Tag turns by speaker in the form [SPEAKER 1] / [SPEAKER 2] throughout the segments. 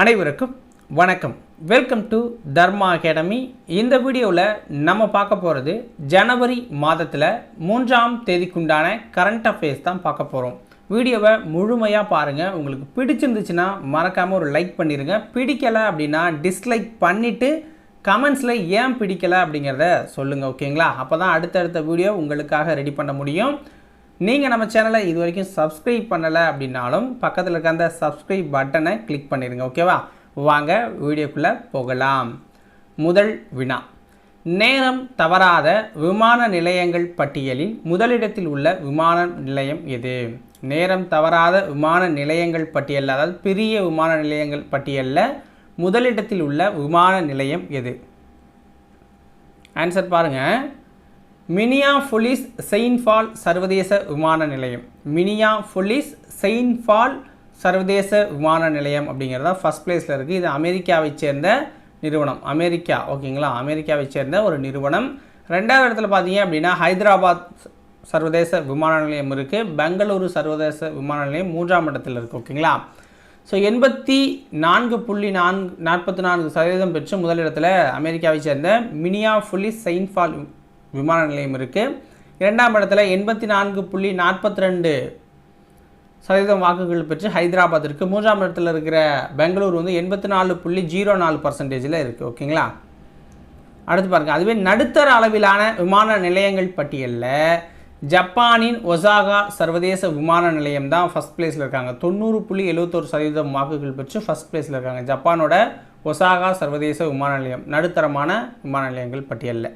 [SPEAKER 1] அனைவருக்கும் வணக்கம். Welcome to Dharma academy. இந்த வீடியோவில் நம்ம பார்க்க போகிறது ஜனவரி மாதத்தில் 3ஆம் தேதிக்குண்டான கரண்ட் அஃபேர்ஸ் தான் பார்க்க போகிறோம். வீடியோவை முழுமையாக பாருங்கள். உங்களுக்கு பிடிச்சிருந்துச்சுன்னா மறக்காமல் ஒரு லைக் பண்ணிடுங்க. பிடிக்கலை அப்படின்னா டிஸ்லைக் பண்ணிவிட்டு கமெண்ட்ஸில் ஏன் பிடிக்கலை அப்படிங்கிறத சொல்லுங்கள். ஓகேங்களா? அப்போ தான் அடுத்தடுத்த வீடியோ உங்களுக்காக ரெடி பண்ண முடியும். நீங்கள் நம்ம சேனலை இது வரைக்கும் சப்ஸ்கிரைப் பண்ணலை அப்படின்னாலும் பக்கத்தில் இருக்க அந்த சப்ஸ்கிரைப் பட்டனை கிளிக் பண்ணிடுங்க. ஓகேவா? வாங்க வீடியோக்குள்ளே போகலாம். முதல் வினா, நேரம் தவறாத விமான நிலையங்கள் பட்டியலில் முதலிடத்தில் உள்ள விமான நிலையம் எது? நேரம் தவறாத விமான நிலையங்கள் பட்டியலில், அதாவது பெரிய விமான நிலையங்கள் பட்டியலில் முதலிடத்தில் உள்ள விமான நிலையம் எது? ஆன்சர் பாருங்கள். மினியாபோலிஸ் செயின்ட் பால் சர்வதேச விமான நிலையம். மினியாபோலிஸ் செயின்ட் பால் சர்வதேச விமான நிலையம் அப்படிங்கிறதா ஃபஸ்ட் பிளேஸில் இருக்குது. இது அமெரிக்காவை சேர்ந்த நிறுவனம். அமெரிக்கா, ஓகேங்களா? அமெரிக்காவை சேர்ந்த ஒரு நிறுவனம். ரெண்டாவது இடத்துல பார்த்தீங்க அப்படின்னா ஹைதராபாத் சர்வதேச விமான நிலையம் இருக்குது. பெங்களூரு சர்வதேச விமான நிலையம் 3ஆம் இடத்தில் இருக்குது. ஓகேங்களா? ஸோ 84.44% பெற்று முதலிடத்தில் அமெரிக்காவை சேர்ந்த மினியாபோலிஸ் செயின்ட் பால் விமான நிலையம் இருக்குது. இரண்டாம் இடத்துல 84.42% வாக்குகள் பெற்று ஹைதராபாத் இருக்குது. 3ஆம் இடத்துல இருக்கிற பெங்களூர் வந்து 84.04% இருக்குது. ஓகேங்களா? அடுத்து பாருங்கள். அதுவே நடுத்தர அளவிலான விமான நிலையங்கள் பட்டியலில் ஜப்பானின் ஒசாகா சர்வதேச விமான நிலையம் தான் ஃபஸ்ட் பிளேஸில் இருக்காங்க. 90.71% வாக்குகள் பெற்று ஃபஸ்ட் பிளேஸில் இருக்காங்க. ஜப்பானோட ஒசாகா சர்வதேச விமான நிலையம் நடுத்தரமான விமான நிலையங்கள் பட்டியலில்.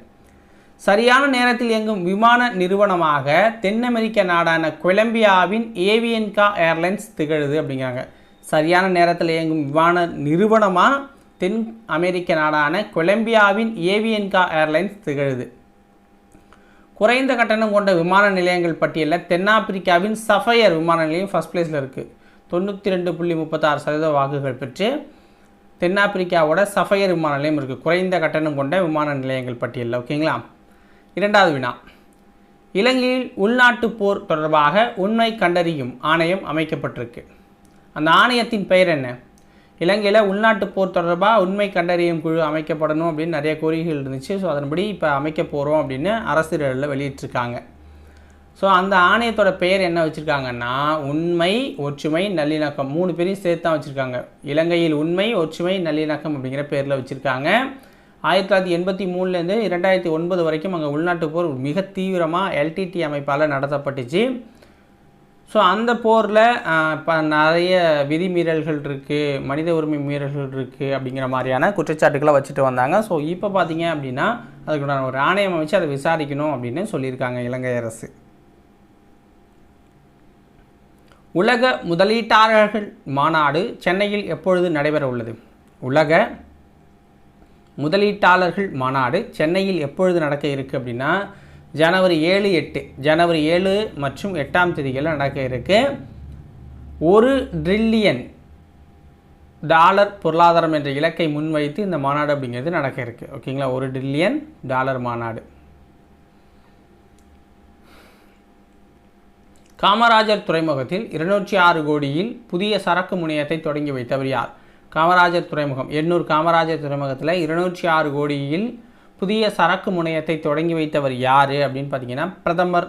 [SPEAKER 1] சரியான நேரத்தில் இயங்கும் விமான நிறுவனமாக தென் அமெரிக்க நாடான கொலம்பியாவின் ஏவியன்கா ஏர்லைன்ஸ் திகழுது அப்படிங்கிறாங்க. சரியான நேரத்தில் இயங்கும் விமான நிறுவனமாக தென் அமெரிக்க நாடான கொலம்பியாவின் ஏவியன்கா ஏர்லைன்ஸ் திகழுது. குறைந்த கட்டணம் கொண்ட விமான நிலையங்கள் பட்டியலில் தென்னாப்பிரிக்காவின் சஃபயர் விமான நிலையம் ஃபஸ்ட் பிளேஸில் இருக்குது. 92.36% வாக்குகள் பெற்று தென்னாப்பிரிக்காவோட சஃபயர் விமான நிலையம் இருக்குது. குறைந்த கட்டணம் கொண்ட விமான நிலையங்கள் பட்டியலில். ஓகேங்களா? இரண்டாவது வினா, இலங்கையில் உள்நாட்டு போர் தொடர்பாக உண்மை கண்டறியும் ஆணையம் அமைக்கப்பட்டிருக்கு. அந்த ஆணையத்தின் பெயர் என்ன? இலங்கையில் உள்நாட்டு போர் தொடர்பாக உண்மை கண்டறியும் குழு அமைக்கப்படணும் அப்படின்னு நிறைய கோரிக்கைகள் இருந்துச்சு. ஸோ அதன்படி இப்போ அமைக்க போகிறோம் அப்படின்னு அரசிதழில் வெளியிட்டிருக்காங்க. ஸோ அந்த ஆணையத்தோட பெயர் என்ன வச்சுருக்காங்கன்னா, உண்மை, ஒற்றுமை, நல்லிணக்கம் 3 பேரையும் சேர்த்து தான் வச்சுருக்காங்க. இலங்கையில் உண்மை, ஒற்றுமை, நல்லிணக்கம் அப்படிங்கிற பேரில் வச்சுருக்காங்க. 1983லேருந்து 2009 வரைக்கும் அங்கே உள்நாட்டு போர் மிக தீவிரமாக எல்டிடி அமைப்பால் நடத்தப்பட்டுச்சு. ஸோ அந்த போரில் இப்போ நிறைய விதிமீறல்கள் இருக்குது, மனித உரிமை மீறல்கள் இருக்குது அப்படிங்கிற மாதிரியான குற்றச்சாட்டுக்களை வச்சுட்டு வந்தாங்க. ஸோ இப்போ பார்த்தீங்க அப்படின்னா அதுக்குண்டான ஒரு ஆணையம் அமைச்சு அதை விசாரிக்கணும் அப்படின்னு சொல்லியிருக்காங்க இலங்கை அரசு. உலக முதலீட்டாளர்கள் மாநாடு சென்னையில் எப்பொழுது நடைபெற உள்ளது? உலக முதலீட்டாளர்கள் மாநாடு சென்னையில் எப்பொழுது நடக்க இருக்குது அப்படின்னா ஜனவரி 7 மற்றும் 8ஆம் தேதிகளில் நடக்க இருக்குது. $1 ட்ரில்லியன் பொருளாதாரம் என்ற இலக்கை முன்வைத்து இந்த மாநாடு அப்படிங்கிறது நடக்க இருக்குது. ஓகேங்களா? $1 ட்ரில்லியன் மாநாடு. காமராஜர் துறைமுகத்தில் 206 கோடியில் புதிய சரக்கு முனையத்தை தொடங்கி வைத்தவர் யார்? காமராஜர் துறைமுகம், எண்ணூர் காமராஜர் துறைமுகத்தில் 206 கோடியில் புதிய சரக்கு முனையத்தை தொடங்கி வைத்தவர் யார் அப்படின்னு பார்த்தீங்கன்னா பிரதமர்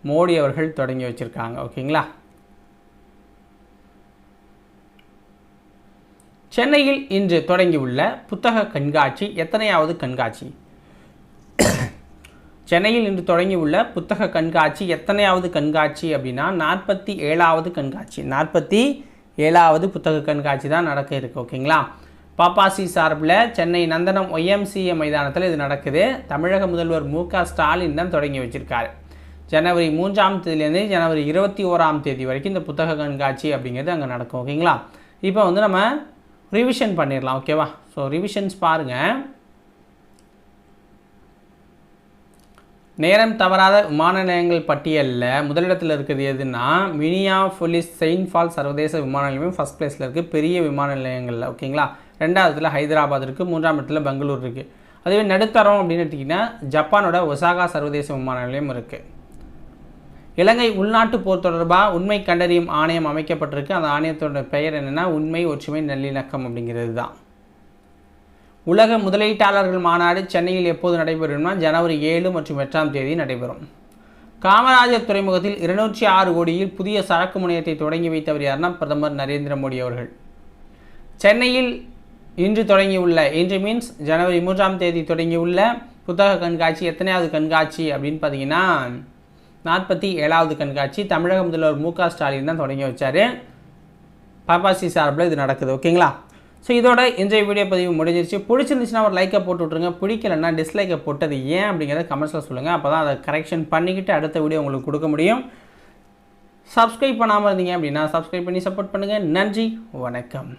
[SPEAKER 1] மோடி அவர்கள் தொடங்கி வச்சுருக்காங்க. ஓகேங்களா? சென்னையில் இன்று தொடங்கியுள்ள புத்தக கண்காட்சி எத்தனையாவது கண்காட்சி? சென்னையில் இன்று தொடங்கியுள்ள புத்தக கண்காட்சி எத்தனையாவது கண்காட்சி அப்படின்னா 47வது கண்காட்சி. 47வது புத்தக கண்காட்சி தான் நடக்க இருக்குது. ஓகேங்களா? பாப்பாசி சார்பில் சென்னை நந்தனம் YMCA மைதானத்தில் இது நடக்குது. தமிழக முதல்வர் மு.க. ஸ்டாலின் தான் தொடங்கி வச்சுருக்காரு. ஜனவரி 3ஆம் தேதியிலேருந்து ஜனவரி 21ஆம் தேதி வரைக்கும் இந்த புத்தக கண்காட்சி அப்படிங்கிறது அங்கே நடக்கும். ஓகேங்களா? இப்போ வந்து நம்ம ரிவிஷன் பண்ணிடலாம். ஓகேவா? ஸோ ரிவிஷன்ஸ் பாருங்கள். நேரம் தவறாத விமான நிலையங்கள் பட்டியலில் முதலிடத்தில் இருக்கிறது எதுன்னா மினியாபோலிஸ் செயின்ட் பால் சர்வதேச விமான நிலையம் ஃபஸ்ட் பிளேஸில் இருக்குது பெரிய விமான நிலையங்களில். ஓகேங்களா? ரெண்டாவது இடத்துல ஹைதராபாத் இருக்குது. 3ஆம் இடத்துல பெங்களூர் இருக்குது. அதுவே நடுத்தரம் அப்படின்னு எடுத்திங்கன்னா ஜப்பானோட ஒசாகா சர்வதேச விமான நிலையம் இருக்குது. இலங்கை உள்நாட்டு போர் தொடர்பாக உண்மை கண்டறியும் ஆணையம் அமைக்கப்பட்டிருக்கு. அந்த ஆணையத்தோட பெயர் என்னென்னா உண்மை ஒற்றுமை நல்லிணக்கம் அப்படிங்கிறது தான். உலக முதலீட்டாளர்கள் மாநாடு சென்னையில் எப்போது நடைபெறும்னா ஜனவரி 7 மற்றும் 8ஆம் தேதி நடைபெறும். காமராஜர் துறைமுகத்தில் 206 கோடியில் புதிய சரக்கு முனையத்தை தொடங்கி வைத்தவர் யாருன்னா பிரதமர் நரேந்திர மோடி அவர்கள். சென்னையில் இன்று தொடங்கியுள்ள, இன்று மீன்ஸ் ஜனவரி 3ஆம் தேதி தொடங்கியுள்ள புத்தக கண்காட்சி எத்தனையாவது கண்காட்சி அப்படின்னு பார்த்தீங்கன்னா 47வது கண்காட்சி. தமிழக முதல்வர் மு க ஸ்டாலின் தான் தொடங்கி வச்சார். பாப்பாசி சார்பில் இது நடக்குது. ஓகேங்களா? ஸோ இதோட இன்றைய வீடியோ பதிவு முடிஞ்சிருச்சு. பிடிச்சிருந்துச்சுன்னா ஒரு லைக்கை போட்டு விட்ருங்க. பிடிக்கலைன்னா டிஸ்லைக்கை போட்டது ஏன் அப்படிங்கிறத கமெண்ட்ஸில் சொல்லுங்கள். அப்போ தான் அதை கரெக்ஷன் பண்ணிக்கிட்டு அடுத்த வீடியோ உங்களுக்கு கொடுக்க முடியும். சப்ஸ்கிரைப் பண்ணாமல் இருந்தீங்க அப்படின்னா சப்ஸ்கிரைப் பண்ணி சப்போர்ட் பண்ணுங்கள். நன்றி, வணக்கம்.